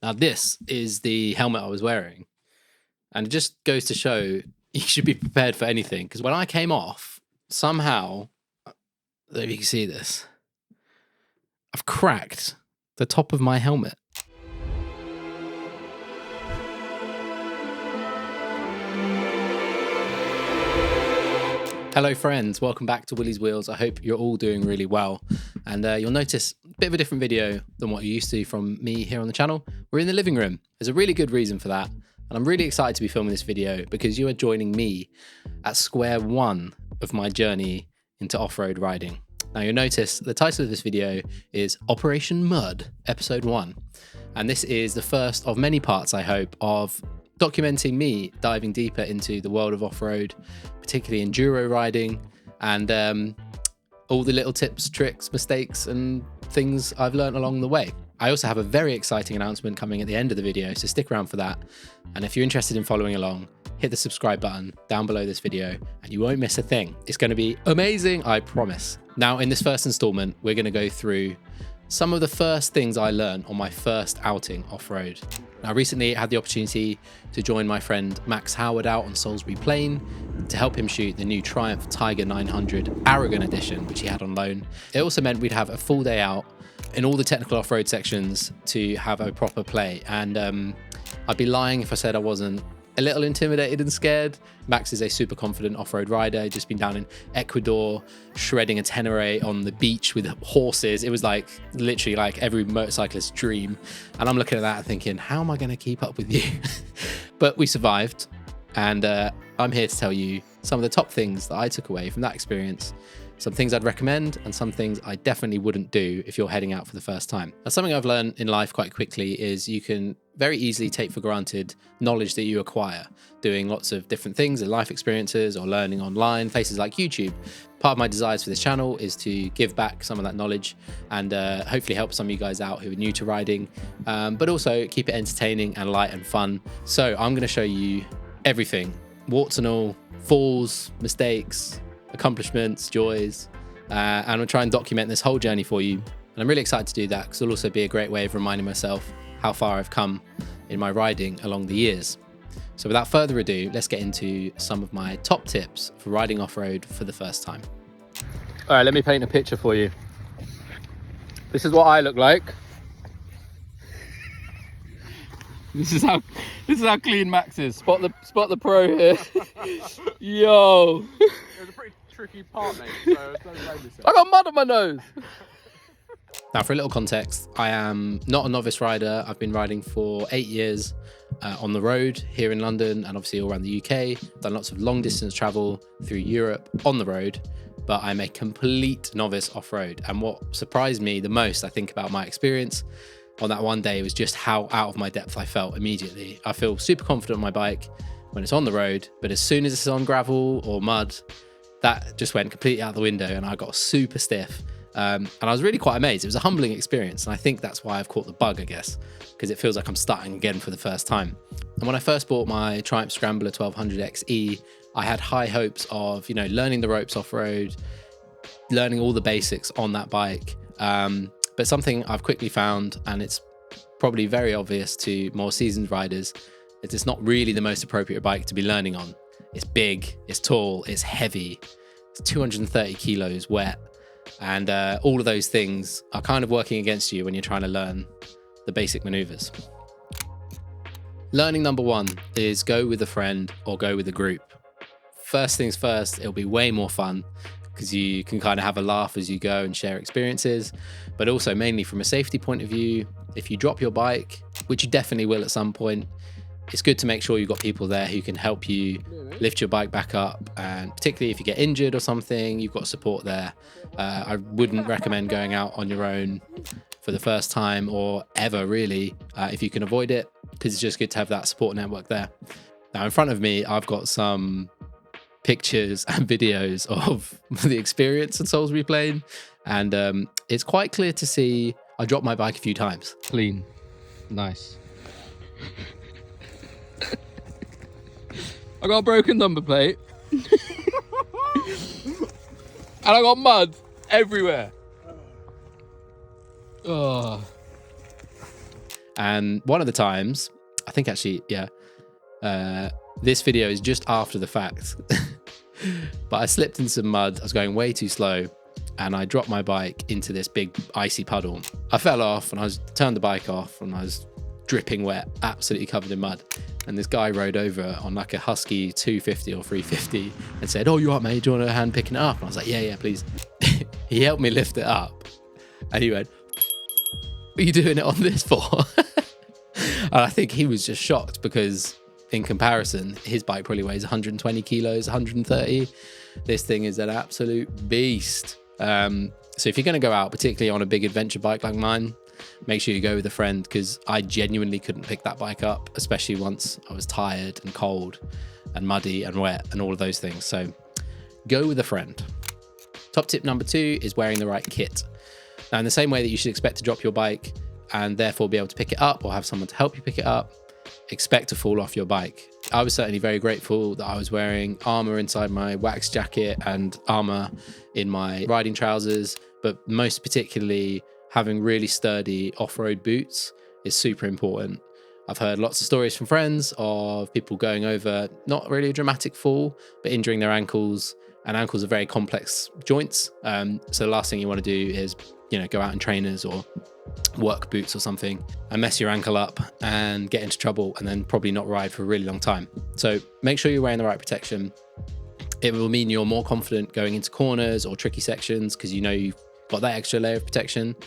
Now this is the helmet I was wearing, and it just goes to show you should be prepared for anything, because when I came off, somehow, I don't know if you can see this, I've cracked the top of my helmet. Hello friends, welcome back to Willie's Wheels. I hope you're all doing really well, and you'll notice a bit of a different video than what you're used to from me here on the channel. We're in the living room. There's a really good reason for that, and I'm really excited to be filming this video because you are joining me at square one of my journey into off-road riding. Now you'll notice the title of this video is Operation Mud, Episode 1, and this is the first of many parts, I hope, of documenting me diving deeper into the world of off-road, particularly enduro riding, and all the little tips, tricks, mistakes, and things I've learned along the way. I also have a very exciting announcement coming at the end of the video, so stick around for that. And if you're interested in following along, hit the subscribe button down below this video and you won't miss a thing. It's going to be amazing, I promise. Now, in this first installment, we're going to go through some of the first things I learned on my first outing off-road. Now, recently I had the opportunity to join my friend Max Howard out on Salisbury Plain to help him shoot the new Triumph Tiger 900 Aragon edition, which he had on loan. It also meant we'd have a full day out in all the technical off-road sections to have a proper play. And I'd be lying if I said I wasn't a little intimidated and scared. Max is a super confident off-road rider. He'd just been down in Ecuador shredding a Tenere on the beach with horses. It was like literally like every motorcyclist's dream. And I'm looking at that and thinking, how am I going to keep up with you? But we survived. And I'm here to tell you some of the top things that I took away from that experience. Some things I'd recommend and some things I definitely wouldn't do if you're heading out for the first time. Now, something I've learned in life quite quickly is you can very easily take for granted knowledge that you acquire doing lots of different things and life experiences or learning online, places like YouTube. Part of my desires for this channel is to give back some of that knowledge and hopefully help some of you guys out who are new to riding, but also keep it entertaining and light and fun. So I'm going to show you everything, warts and all, falls, mistakes, accomplishments, joys, and I'll try and document this whole journey for you. And I'm really excited to do that because it'll also be a great way of reminding myself how far I've come in my riding along the years. So without further ado, let's get into some of my top tips for riding off-road for the first time. All right, let me paint a picture for you. This is what I look like. This is how clean Max is. Spot the pro here. Yo. It was a pretty tricky part, mate, so don't blame yourself. I got mud on my nose. Now, for a little context, I am not a novice rider. I've been riding for 8 years on the road here in London and obviously all around the UK. Done lots of long distance travel through Europe on the road, but I'm a complete novice off-road. And what surprised me the most, I think, about my experience on that one day was just how out of my depth I felt immediately. I feel super confident on my bike when it's on the road, but as soon as it's on gravel or mud, that just went completely out the window and I got super stiff. And I was really quite amazed. It was a humbling experience. And I think that's why I've caught the bug, I guess, because it feels like I'm starting again for the first time. And when I first bought my Triumph Scrambler 1200 XE, I had high hopes of, learning the ropes off-road, learning all the basics on that bike. But something I've quickly found, and it's probably very obvious to more seasoned riders, is it's not really the most appropriate bike to be learning on. It's big, it's tall, it's heavy, it's 230 kilos wet. And all of those things are kind of working against you when you're trying to learn the basic maneuvers. Learning number one is go with a friend or go with a group. First things first, it'll be way more fun because you can kind of have a laugh as you go and share experiences, but also mainly from a safety point of view, if you drop your bike, which you definitely will at some point, it's good to make sure you've got people there who can help you lift your bike back up, and particularly if you get injured or something, you've got support there. I wouldn't recommend going out on your own for the first time or ever really, if you can avoid it, because it's just good to have that support network there. Now in front of me, I've got some pictures and videos of the experience at Salisbury Plain, and it's quite clear to see I dropped my bike a few times. Clean, nice. I got a broken number plate and I got mud everywhere. Oh. And one of the times, I think actually, yeah, this video is just after the fact, but I slipped in some mud. I was going way too slow and I dropped my bike into this big icy puddle. I fell off and I turned the bike off and I was dripping wet, absolutely covered in mud. And this guy rode over on like a Husky 250 or 350 and said, "Oh, you up, mate? Do you want a hand picking it up?" And I was like, yeah, please. He helped me lift it up and he went, "What are you doing it on this for?" And I think he was just shocked because in comparison, his bike probably weighs 120 kilos, 130. This thing is an absolute beast. So if you're going to go out, particularly on a big adventure bike like mine, make sure you go with a friend, because I genuinely couldn't pick that bike up, especially once I was tired and cold and muddy and wet and all of those things. So go with a friend. Top tip number 2 is wearing the right kit. Now, in the same way that you should expect to drop your bike and therefore be able to pick it up or have someone to help you pick it up, expect to fall off your bike. I was certainly very grateful that I was wearing armor inside my wax jacket and armor in my riding trousers, but most particularly having really sturdy off-road boots is super important. I've heard lots of stories from friends of people going over not really a dramatic fall, but injuring their ankles, and ankles are very complex joints. So the last thing you want to do is, go out in trainers or work boots or something and mess your ankle up and get into trouble and then probably not ride for a really long time. So make sure you're wearing the right protection. It will mean you're more confident going into corners or tricky sections because you've got that extra layer of protection,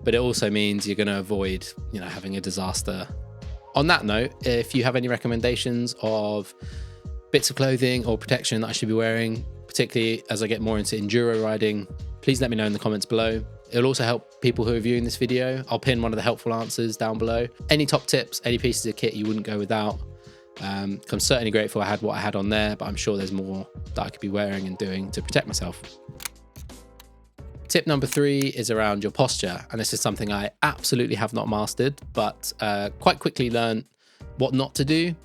but it also means you're going to avoid, having a disaster. On that note, if you have any recommendations of bits of clothing or protection that I should be wearing, particularly as I get more into enduro riding, please let me know in the comments below. It'll also help people who are viewing this video. I'll pin one of the helpful answers down below. Any top tips, any pieces of kit you wouldn't go without. I'm certainly grateful I had what I had on there, but I'm sure there's more that I could be wearing and doing to protect myself. Tip number 3 is around your posture. And this is something I absolutely have not mastered, but quite quickly learned what not to do.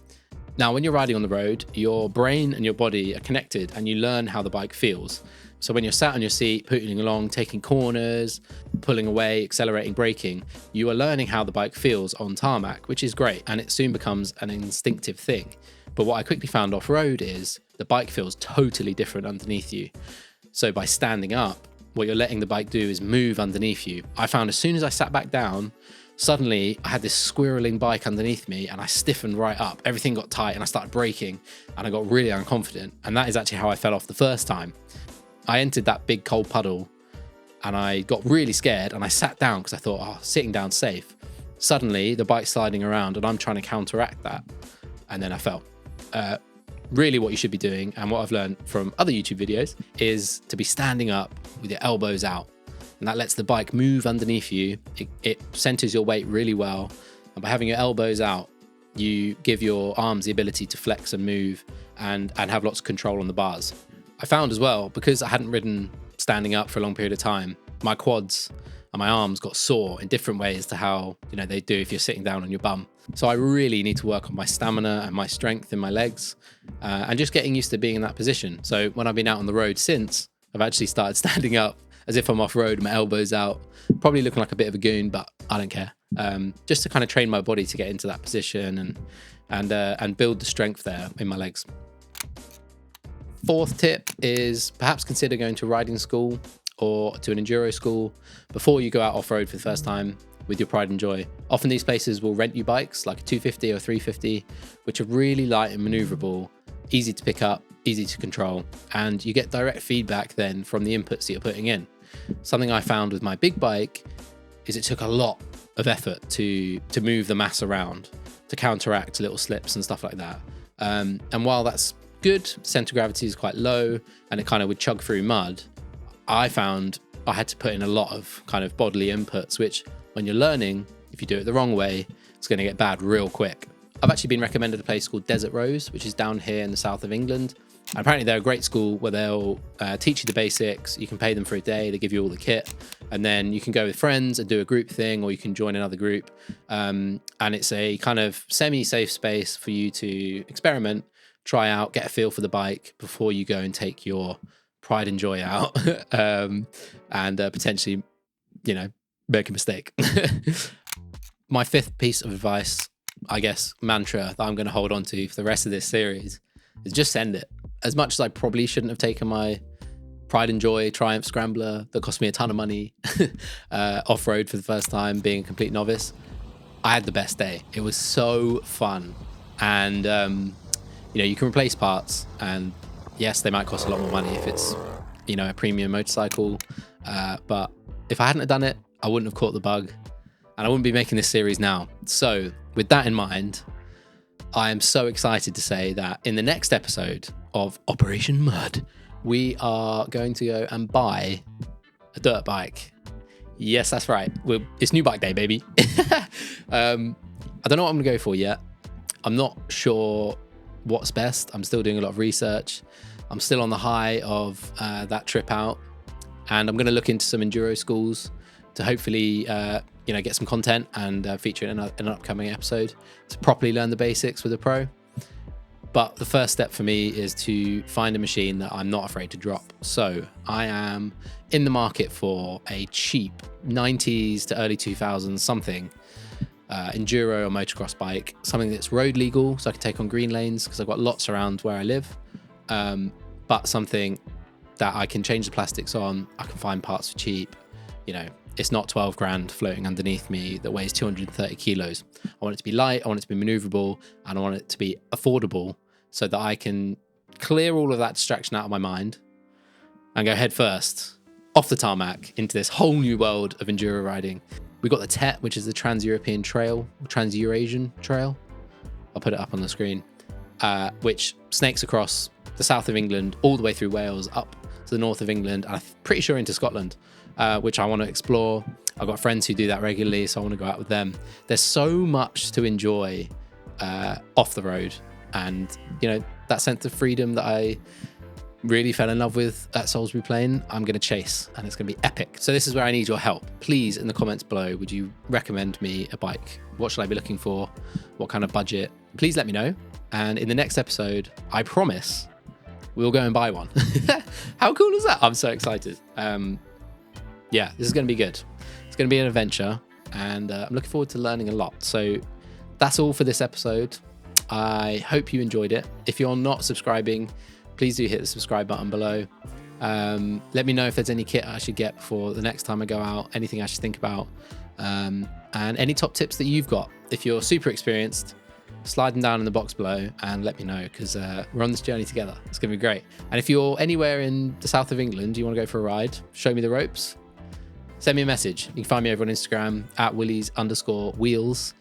Now, when you're riding on the road, your brain and your body are connected and you learn how the bike feels. So when you're sat on your seat, pootling along, taking corners, pulling away, accelerating, braking, you are learning how the bike feels on tarmac, which is great. And it soon becomes an instinctive thing. But what I quickly found off-road is the bike feels totally different underneath you. So by standing up, what you're letting the bike do is move underneath you. I found as soon as I sat back down, suddenly I had this squirreling bike underneath me and I stiffened right up. Everything got tight and I started braking and I got really unconfident. And that is actually how I fell off the first time. I entered that big cold puddle and I got really scared and I sat down because I thought, sitting down's safe. Suddenly the bike's sliding around and I'm trying to counteract that. And then I fell. Really what you should be doing, and what I've learned from other YouTube videos, is to be standing up with your elbows out. And that lets the bike move underneath you. It centers your weight really well. And by having your elbows out, you give your arms the ability to flex and move and have lots of control on the bars. I found as well, because I hadn't ridden standing up for a long period of time, my quads and my arms got sore in different ways to how they do if you're sitting down on your bum. So I really need to work on my stamina and my strength in my legs and just getting used to being in that position. So when I've been out on the road since, I've actually started standing up as if I'm off road, my elbows out, probably looking like a bit of a goon, but I don't care. Just to kind of train my body to get into that position and build the strength there in my legs. Fourth tip is perhaps consider going to riding school or to an enduro school before you go out off-road for the first time with your pride and joy. Often these places will rent you bikes like a 250 or 350, which are really light and maneuverable, easy to pick up, easy to control, and you get direct feedback then from the inputs that you're putting in. Something I found with my big bike is it took a lot of effort to move the mass around, to counteract little slips and stuff like that. And while that's good, center of gravity is quite low and it kind of would chug through mud, I found I had to put in a lot of kind of bodily inputs, which when you're learning, if you do it the wrong way, it's going to get bad real quick. I've actually been recommended a place called Desert Rose, which is down here in the south of England. And apparently they're a great school where they'll teach you the basics. You can pay them for a day. They give you all the kit. And then you can go with friends and do a group thing, or you can join another group. And it's a kind of semi-safe space for you to experiment, try out, get a feel for the bike before you go and take your pride and joy out and potentially, make a mistake. my fifth piece of advice, I guess, mantra that I'm going to hold on to for the rest of this series is just send it. As much as I probably shouldn't have taken my Pride and Joy Triumph Scrambler that cost me a ton of money off-road for the first time, being a complete novice, I had the best day. It was so fun. And, you know, you can replace parts, and yes, they might cost a lot more money if it's, you know, a premium motorcycle. But if I hadn't have done it, I wouldn't have caught the bug, and I wouldn't be making this series now. So with that in mind, I am so excited to say that in the next episode of Operation Mud, we are going to go and buy a dirt bike. Yes, that's right. It's new bike day, baby. I don't know what I'm gonna go for yet. I'm not sure what's best. I'm still doing a lot of research. I'm still on the high of that trip out, and I'm gonna look into some enduro schools to hopefully you know, get some content and feature it in an upcoming episode to properly learn the basics with a pro. But the first step for me is to find a machine that I'm not afraid to drop. So I am in the market for a cheap 90s to early 2000s something enduro or motocross bike, something that's road legal so I can take on green lanes because I've got lots around where I live, but something that I can change the plastics on, I can find parts for cheap. You know, it's not 12 grand floating underneath me that weighs 230 kilos. I want it to be light, I want it to be maneuverable, and I want it to be affordable so that I can clear all of that distraction out of my mind and go head first off the tarmac into this whole new world of enduro riding. We've got the TET, which is the Trans-European Trail, Trans-Eurasian Trail. I'll put it up on the screen, which snakes across the south of England, all the way through Wales, up to the north of England, and I'm pretty sure into Scotland, which I want to explore. I've got friends who do that regularly, so I want to go out with them. There's so much to enjoy off the road, and you know, that sense of freedom that I really fell in love with at Salisbury Plain, I'm going to chase, and it's going to be epic. So this is where I need your help. Please, in the comments below, would you recommend me a bike? What should I be looking for? What kind of budget? Please let me know. And in the next episode, I promise we'll go and buy one. How cool is that? I'm so excited. Yeah, this is going to be good. It's going to be an adventure, and I'm looking forward to learning a lot. So that's all for this episode. I hope you enjoyed it. If you're not subscribing, please do hit the subscribe button below. Let me know if there's any kit I should get before the next time I go out, anything I should think about, and any top tips that you've got. If you're super experienced, slide them down in the box below and let me know, because we're on this journey together. It's going to be great. And if you're anywhere in the south of England, you want to go for a ride, show me the ropes, send me a message. You can find me over on Instagram at willies_wheels,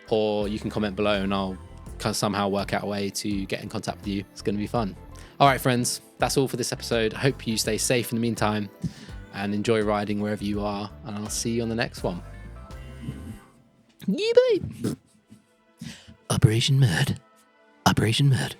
or you can comment below and I'll kind of somehow work out a way to get in contact with you. It's going to be fun. All right, friends, that's all for this episode. I hope you stay safe in the meantime and enjoy riding wherever you are, and I'll see you on the next one. Yeah, babe. Operation Mud. Operation Mud.